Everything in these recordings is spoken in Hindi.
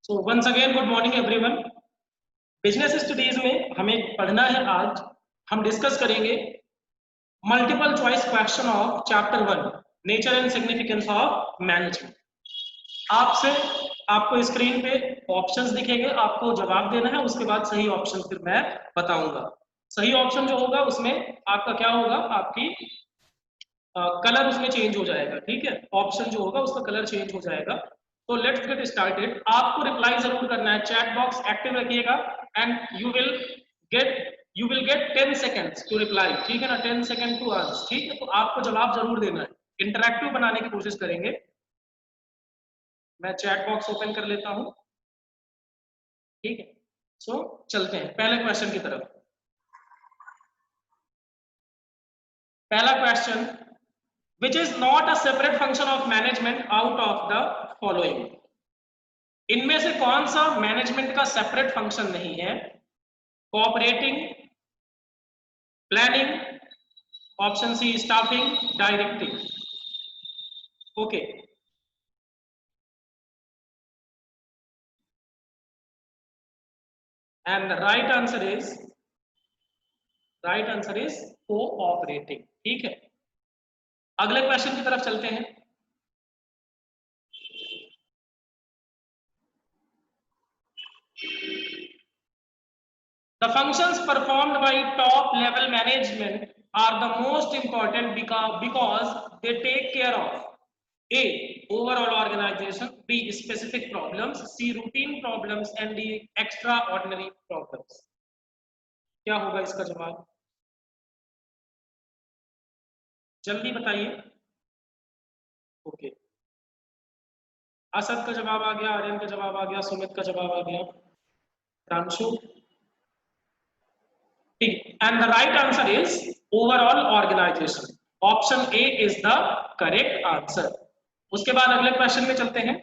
सो once again good morning everyone. Business studies में हमें पढ़ना है। आज हम डिस्कस करेंगे multiple choice question of chapter 1 nature and significance of management. आपसे आपको स्क्रीन पे ऑप्शंस दिखेंगे, आपको जवाब देना है। उसके बाद सही ऑप्शन फिर मैं बताऊंगा। सही ऑप्शन जो होगा उसमें आपका क्या होगा, आपकी कलर उसमें चेंज हो जाएगा। ठीक है, ऑप्शन जो होगा उसका कलर चेंज हो जाएगा। तो लेट्स गेट स्टार्टेड। आपको रिप्लाई जरूर करना है, चैट बॉक्स एक्टिव रखिएगा and you will get 10 seconds to reply. ठीक है ना, 10 सेकेंड टू आंसर। ठीक है, तो आपको जवाब जरूर देना है। इंटरैक्टिव बनाने की कोशिश करेंगे। मैं चैट बॉक्स ओपन कर लेता हूं। ठीक है, सो चलते हैं पहले क्वेश्चन की तरफ। पहला question, which is not a separate function of management out of the following। इनमें से कौन सा मैनेजमेंट का सेपरेट फंक्शन नहीं है? Cooperating, planning, option C staffing, directing. Okay, and the right answer is cooperating. ठीक है, अगले क्वेश्चन की तरफ चलते हैं। The functions performed by top level management are the most important because they take care of A, overall organization, B, specific problems, C, routine problems, and D, extraordinary problems। क्या होगा इसका जवाब? जल्दी बताइए। ओके, असद का जवाब आ गया, आर्यन का जवाब आ गया, सुमित का जवाब आ गया, रामशु। And the right answer is overall organization। Option A is the correct answer. उसके बाद अगले क्वेश्चन में चलते हैं।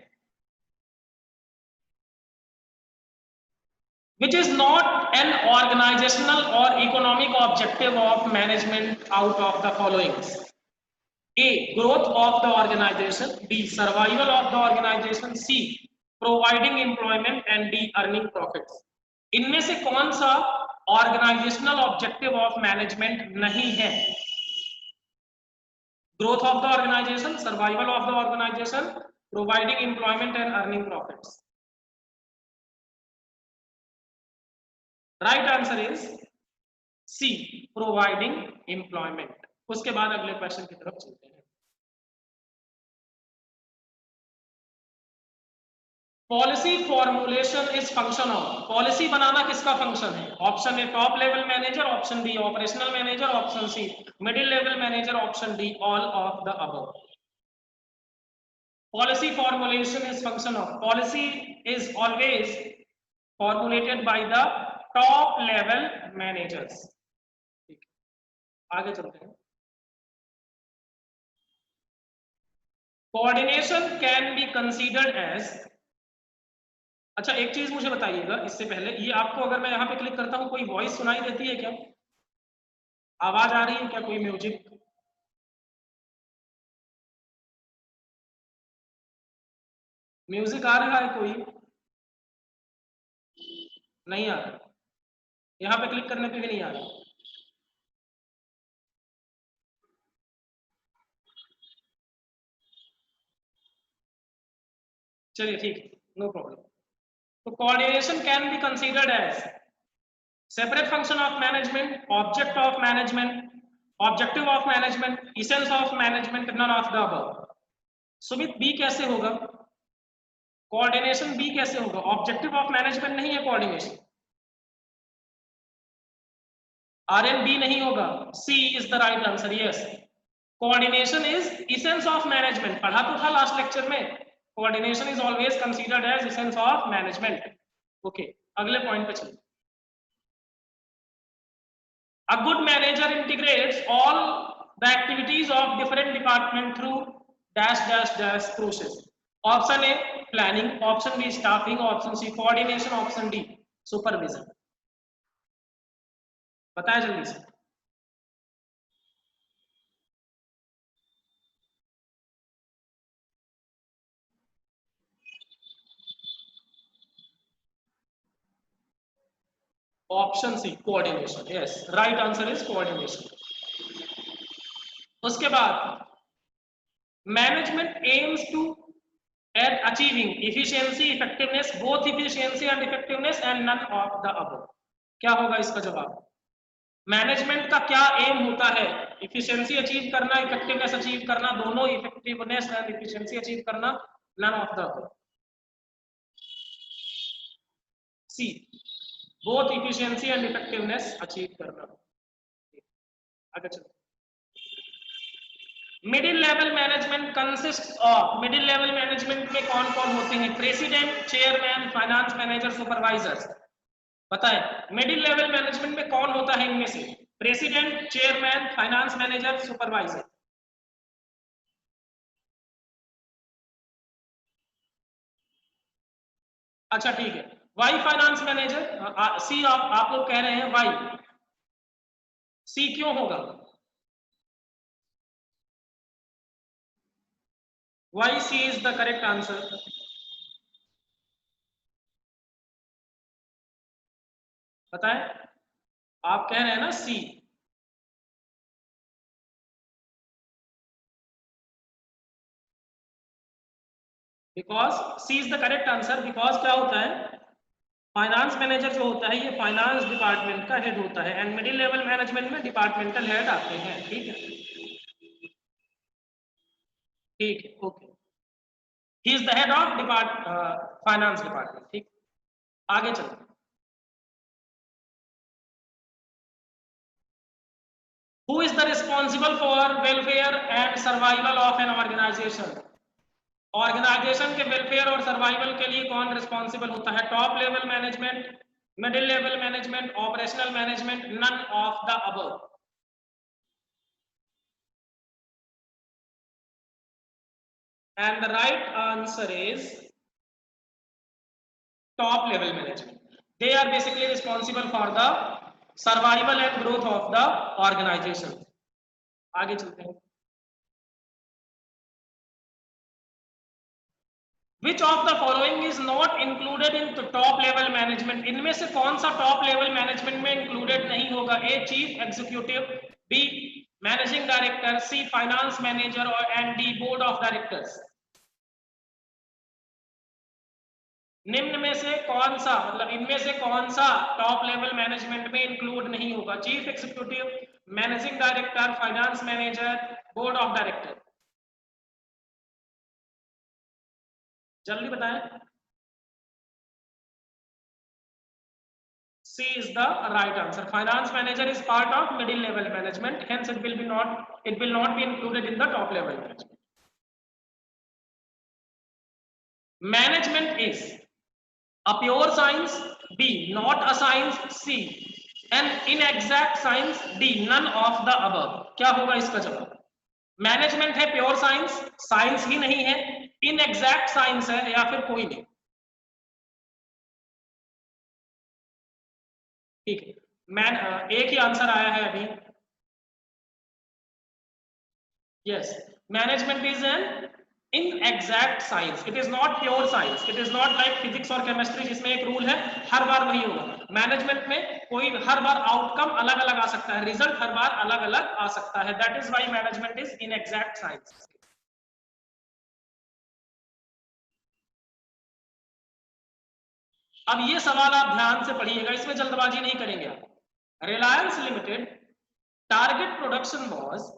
Which is not an organizational or economic objective of management out of the following? A, growth of the organization, B, survival of the organization, C, providing employment, and D, earning profits। इनमें से कौन सा ऑर्गेनाइजेशनल ऑब्जेक्टिव ऑफ मैनेजमेंट नहीं है? Growth of the organization, survival of the organization, providing employment and earning profits. Right answer is C, providing employment. उसके बाद अगले क्वेश्चन की तरफ चलते हैं। Policy formulation is function of. Policy बनाना किसका फंक्शन है? Option A top level manager, option B operational manager, option C middle level manager, option D all of the above. Policy formulation is function of. Policy is always formulated by the top level managers। आगे चलते हैं। Coordination can be considered as. अच्छा, एक चीज मुझे बताइएगा इससे पहले, ये आपको अगर मैं यहां पे क्लिक करता हूं कोई वॉइस सुनाई देती है क्या? आवाज आ रही है क्या? कोई म्यूजिक? म्यूजिक आ रहा है कोई? नहीं आ रहा। यहाँ पे क्लिक करने पे भी नहीं आ रहा। चलिए ठीक है, नो प्रॉब्लम। तो coordination can be considered as separate function of management, object of management, objective of management, essence of management, none of the above. Sumit, B कैसे होगा? कोऑर्डिनेशन बी कैसे होगा? ऑब्जेक्टिव ऑफ मैनेजमेंट नहीं है कोऑर्डिनेशन। आरएन बी नहीं होगा। C is the right answer. Yes, coordination is essence of management. पढ़ा तो था लास्ट लेक्चर में। Coordination is always considered as essence of management. Okay, अगले पॉइंट पे चलिए। A good manager integrates all the activities of different department through dash dash dash process। Option A planning, option B staffing, option C coordination, option D supervision. बताया जल्दी से। Option C coordination, yes right answer is coordination. उसके बाद management aims to at achieving efficiency effectiveness, both efficiency and effectiveness and none of the above. क्या होगा इसका जवाब? मैनेजमेंट का क्या एम होता है? इफिशियंसी अचीव करना, इफेक्टिवनेस अचीव करना, दोनों, इफेक्टिवनेस एंड इफिशियंसी अचीव करना, none of the above. C both efficiency and effectiveness achieve करना। आगे चलो। Middle level management consist of, middle level management में कौन कौन होते हैं? President, chairman, finance manager, supervisors. बताएं मिडिल लेवल मैनेजमेंट में कौन होता है इनमें से? President, chairman, finance manager, supervisor. अच्छा ठीक है, वाई फाइनेंस मैनेजर? सी आप लोग कह रहे हैं वाई, सी क्यों होगा? Why C is the correct answer. बताएं, आप कह रहे हैं ना C. Because C is the correct answer, because क्या होता है, फाइनेंस मैनेजर जो होता है ये फाइनेंस डिपार्टमेंट का हेड होता है, एंड मिडिल लेवल मैनेजमेंट में डिपार्टमेंटल हेड आते हैं। ठीक है, ठीक है, okay. He is the head of finance department. ठीक, आगे चलो। Who is the responsible for welfare and survival of an organisation? Organisation के वेलफेयर और सर्वाइवल के लिए कौन रिस्पॉन्सिबल होता है? Top level management, middle level management, operational management, none of the above. And the right answer is top level management. They are basically responsible for the survival and growth of the organization. आगे चलते हैं। Which of the following is not included in the top level management? इनमें से कौन सा top level management में included नहीं होगा? A chief executive, B managing director, C finance manager और and D board of directors। निम्न में से कौन सा, मतलब इनमें से कौन सा टॉप लेवल मैनेजमेंट में इंक्लूड नहीं होगा? Chief executive, managing director, finance manager, board of director. जल्दी बताएं। C is the right answer. Finance manager is part of middle level management, hence it will not be included in the top level management. Management is a pure science, B not a science, C an inexact science, D none of the above। क्या होगा इसका जवाब? मैनेजमेंट है प्योर साइंस, साइंस ही नहीं है, इनएग्जैक्ट साइंस है, या फिर कोई नहीं। ठीक है, एक ही आंसर आया है अभी। Yes, management is an inexact science, it is not pure science, it is not like physics और केमिस्ट्री जिसमें एक रूल है हर बार वही होगा। मैनेजमेंट में कोई हर बार आउटकम अलग अलग आ सकता है, रिजल्ट हर बार अलग अलग आ सकता है, that is why management is inexact science. अब ये सवाल आप ध्यान से पढ़िएगा, इसमें जल्दबाजी नहीं करेंगे आप। Reliance limited target production was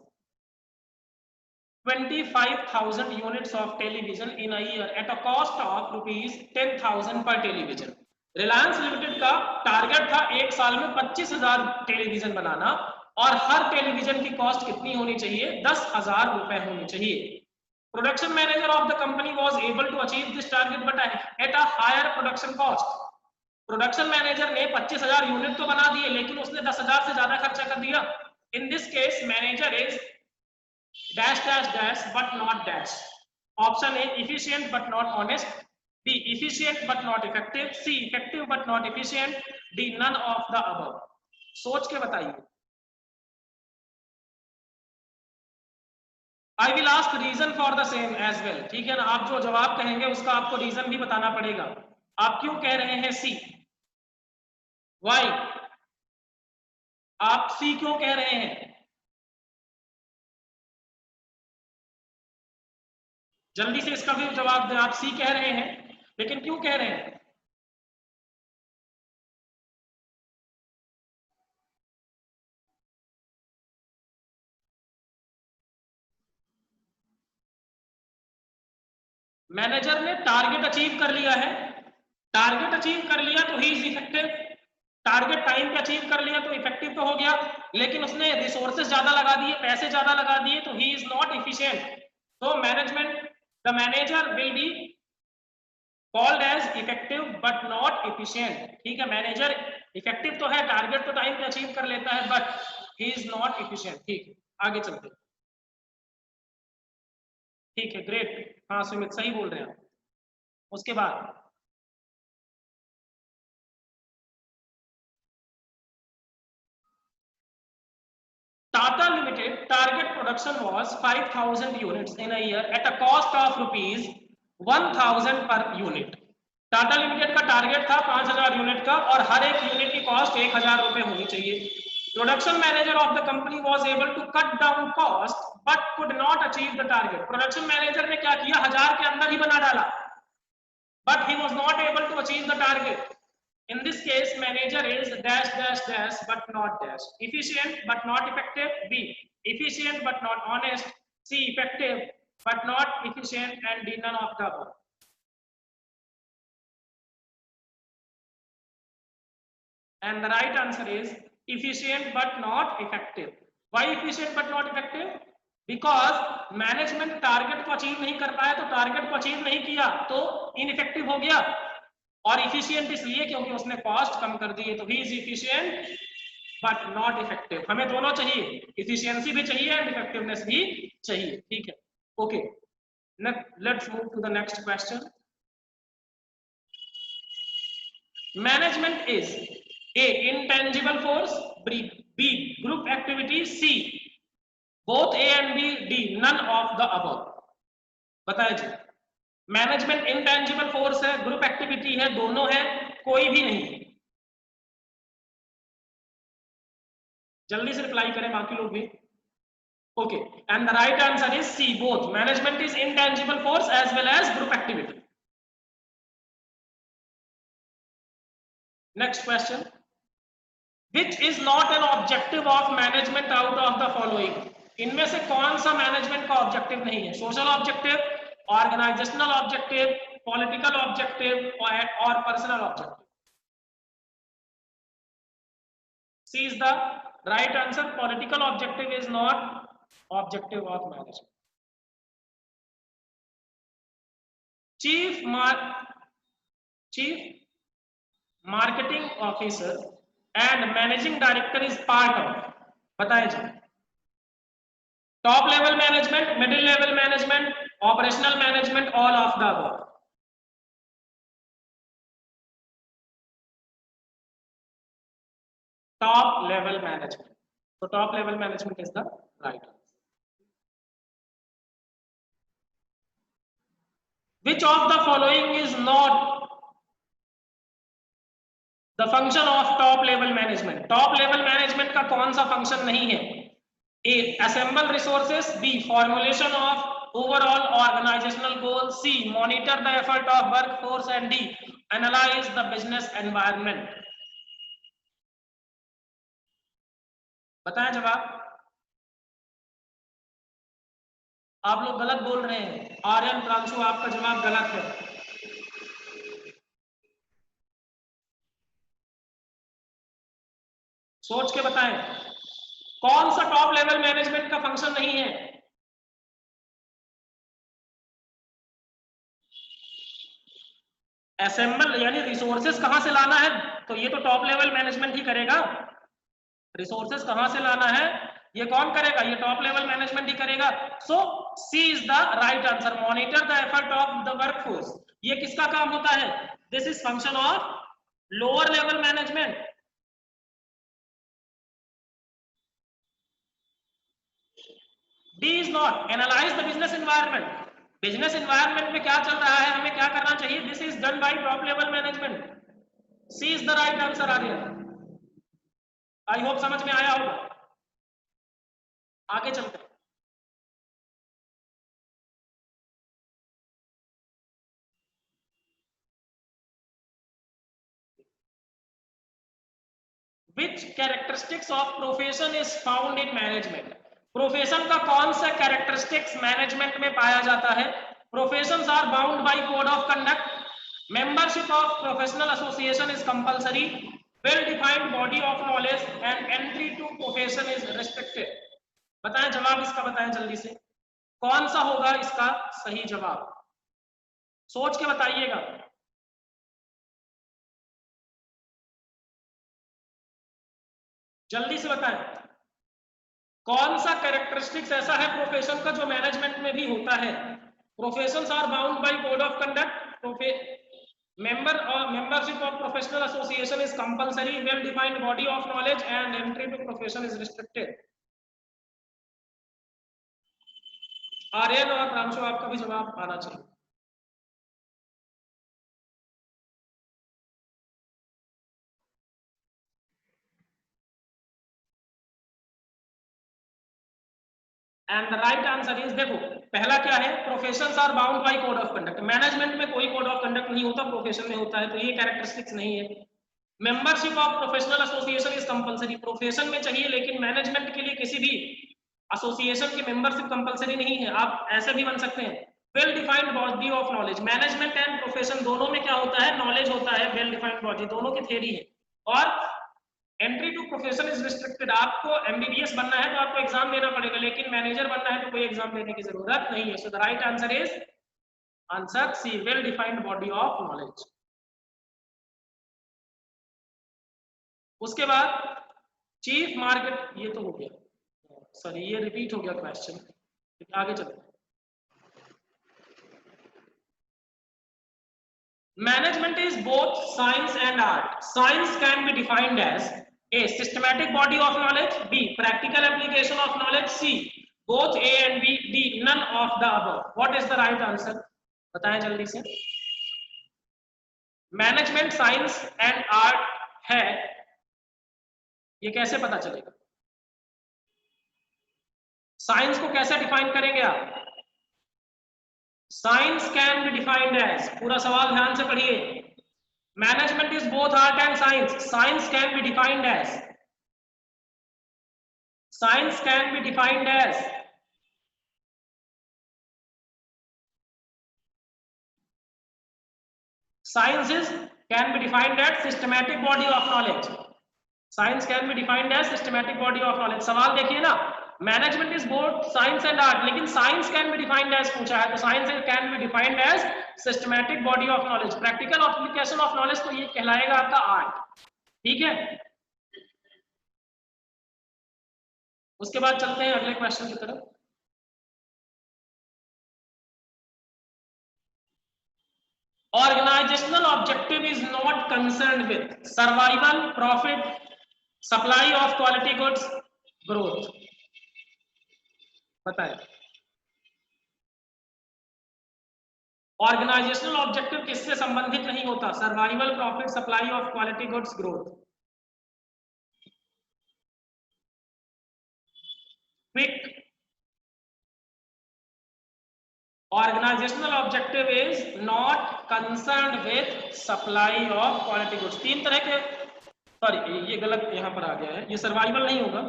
25,000 units of television in a year at a cost of rupees 10,000 per television। Reliance limited का टारगेट था एक साल में 25,000 टेलीविजन बनाना, और हर टेलीविजन की कॉस्ट कितनी होनी चाहिए? 10,000 रुपए होनी चाहिए। Production manager of the company was able to achieve this target but at a higher production cost. Production manager ने 25,000 यूनिट तो बना दिए, लेकिन उसने 10,000 से ज्यादा खर्चा कर दिया। In this case manager is dash dash dash but not dash। option A efficient but not honest, B efficient but not effective, C effective but not efficient, D none of the above। सोच के बताइए। I will ask reason for the same as well। ठीक है ना, आप जो जवाब कहेंगे उसका आपको रीजन भी बताना पड़ेगा। आप क्यों कह रहे हैं C? Why? आप सी क्यों कह रहे हैं? जल्दी से इसका भी जवाब दें। आप सी कह रहे हैं, लेकिन क्यों कह रहे हैं? मैनेजर ने टारगेट अचीव कर लिया है, टारगेट अचीव कर लिया तो he is effective, target time पे अचीव कर लिया तो इफेक्टिव तो हो गया, लेकिन उसने रिसोर्सेज ज्यादा लगा दिए, पैसे ज्यादा लगा दिए, तो ही इज नॉट इफिशिएंट। तो management, the manager will be called as effective but not efficient. ठीक है, मैनेजर इफेक्टिव तो है, टारगेट तो टाइम पे अचीव कर लेता है, but he is not efficient. ठीक है, आगे चलते हैं। ठीक है, ग्रेट, हाँ सुमित सही बोल रहे हैं आप। उसके बाद Tata Limited target production was 5,000 units in a year at a cost of rupees 1,000 per unit. Tata limited का टारगेट था 5,000 यूनिट का और हर एक यूनिट की कॉस्ट 1,000 रुपए होनी चाहिए। Production manager of the company was able to cut down cost but could not achieve the target. Production manager ने क्या किया, 1,000 के अंदर ही बना डाला, but he was not able to achieve the target. In this case, manager is dash dash dash but not dash. Efficient but not effective. B. Efficient but not honest. C. Effective but not efficient, and D. None of the above. And the right answer is efficient but not effective. Why efficient but not effective? Because management target को अचीव नहीं कर पाया, तो टारगेट को अचीव नहीं किया तो इनइफेक्टिव हो गया, और इफिशियंट इसलिए क्योंकि उसने कॉस्ट कम कर दी है, तो he is efficient but not effective. हमें दोनों चाहिए, इफिशियंसी भी चाहिए एंड इफेक्टिवनेस भी चाहिए। ठीक है, okay, let's move to the next question. Management is a intangible force, B group activity, C both A and B, D none of the above. बताएं जी। मैनेजमेंट इंटेंजिबल फोर्स है, ग्रुप एक्टिविटी है, दोनों है, कोई भी नहीं। जल्दी से रिप्लाई करें बाकी लोग भी। Okay, and the right answer is C, both. Management is intangible force as well as group activity. Next question, which is not an objective of management out of the following. इनमें से कौन सा मैनेजमेंट का ऑब्जेक्टिव नहीं है? Social objective, organisational objective, political objective और personal objective. C is the right answer. Political objective is not objective of management. Chief marketing officer and managing director is part of, बताएं जी। Top level management, middle level management, operational management, all of the above. Top level management, तो top level management is the right answer. Which of the following is not the function of top level management? Top level management का कौन सा फंक्शन नहीं है? A assemble resources, B formulation of overall organisational goal, C monitor the effort of workforce, and D analyse the business environment. बताएं जवाब। आप लोग गलत बोल रहे हैं, आर्यन, प्रांशु, आपका जवाब गलत है। सोच के बताएं, कौन सा टॉप लेवल मैनेजमेंट का फंक्शन नहीं है? असेंबल यानी रिसोर्सेस कहां से लाना है, तो ये तो टॉप लेवल मैनेजमेंट ही करेगा। रिसोर्सेस कहां से लाना है ये कौन करेगा? ये टॉप लेवल मैनेजमेंट ही करेगा। So C is the right answer, monitor the effort of the workforce. ये किसका काम होता है? This is function of lower level management. D is not analyse the business environment. Business environment में क्या चल रहा है, हमें क्या करना चाहिए, this is done by top level management. C is the right answer. Aryan, I hope समझ में आया होगा। आगे चलते हैं। Which characteristics of profession is found in management? Profession का कौन सा कैरेक्टरिस्टिक्स मैनेजमेंट में पाया जाता है? Professions are bound by code of conduct, membership of professional association is compulsory, well defined body of knowledge and entry to profession is restricted. बताएं जवाब इसका, बताएं जल्दी से, कौन सा होगा इसका सही जवाब? सोच के बताइएगा। जल्दी से बताएं कौन सा कैरेक्टरिस्टिक्स ऐसा है प्रोफेशन का जो मैनेजमेंट में भी होता है? Professions are bound by code of conduct, membership of professional association is compulsory, well defined body of knowledge and entry to profession is restricted। Aryan और प्रांशु आपका भी जवाब आना चाहिए। And the right answer is, देखो पहला क्या है, professions are bound by code of conduct. Management में कोई कोड ऑफ कंडक्ट नहीं होता, प्रोफेशन में होता है, तो ये कैरेक्टरिस्टिक्स नहीं है। Membership of professional association is compulsory, profession में चाहिए लेकिन मैनेजमेंट के लिए किसी भी एसोसिएशन की मेंबरशिप कंपलसरी नहीं है, आप ऐसे भी बन सकते हैं। Well defined body of knowledge, management and profession दोनों में क्या होता है, नॉलेज होता है, वेल डिफाइंड बॉडी दोनों की थ्योरी है। और entry to profession is restricted, आपको एमबीबीएस बनना है तो आपको एग्जाम देना पड़ेगा, लेकिन मैनेजर बनना है तो कोई एग्जाम देने की जरूरत नहीं है। So the right answer is answer C, well defined body of knowledge. उसके बाद चीफ मार्केट, ये तो हो गया, सॉरी ये रिपीट हो गया क्वेश्चन, आगे चलते हैं। Management is both science and art. Science can be defined as A, systematic body of knowledge, B, practical application of knowledge, C, both A and B, D, none of the above. What is the right answer? बताएं जल्दी से। मैनेजमेंट साइंस एंड आर्ट है, ये कैसे पता चलेगा? साइंस को कैसे डिफाइन करेंगे आप? Science can be defined as, पूरा सवाल ध्यान से पढ़िए, management is both art and science, science can be defined as, science can be defined as science is can be defined as systematic body of knowledge, science can be defined as systematic body of knowledge। सवाल देखिए ना, management is both science and art, लेकिन science can be defined as पूछा है, तो science can be defined as systematic body of knowledge. Practical application of knowledge तो ये कहलाएगा आपका आर्ट, ठीक है। उसके बाद चलते हैं अगले क्वेश्चन की तरफ। Organisational objective is not concerned with survival, profit, supply of quality goods, growth. बताएं ऑर्गेनाइजेशनल ऑब्जेक्टिव किससे संबंधित नहीं होता? Survival, profit, supply of quality goods, growth. Quick, organisational objective is not concerned with supply of quality goods. तीन तरह के, सॉरी ये गलत यहां पर आ गया है, ये सर्वाइवल नहीं होगा,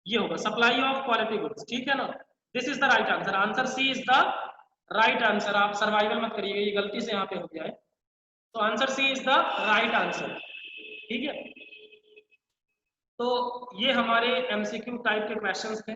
ये होगा सप्लाई ऑफ क्वालिटी गुड्स, ठीक है ना। This is the right answer, answer C is the right answer. आप सर्वाइवल मत करिएगा, ये गलती से यहाँ पे हो गया है, तो answer C is the right answer, ठीक है। तो ये हमारे एमसीक्यू टाइप के क्वेश्चंस थे।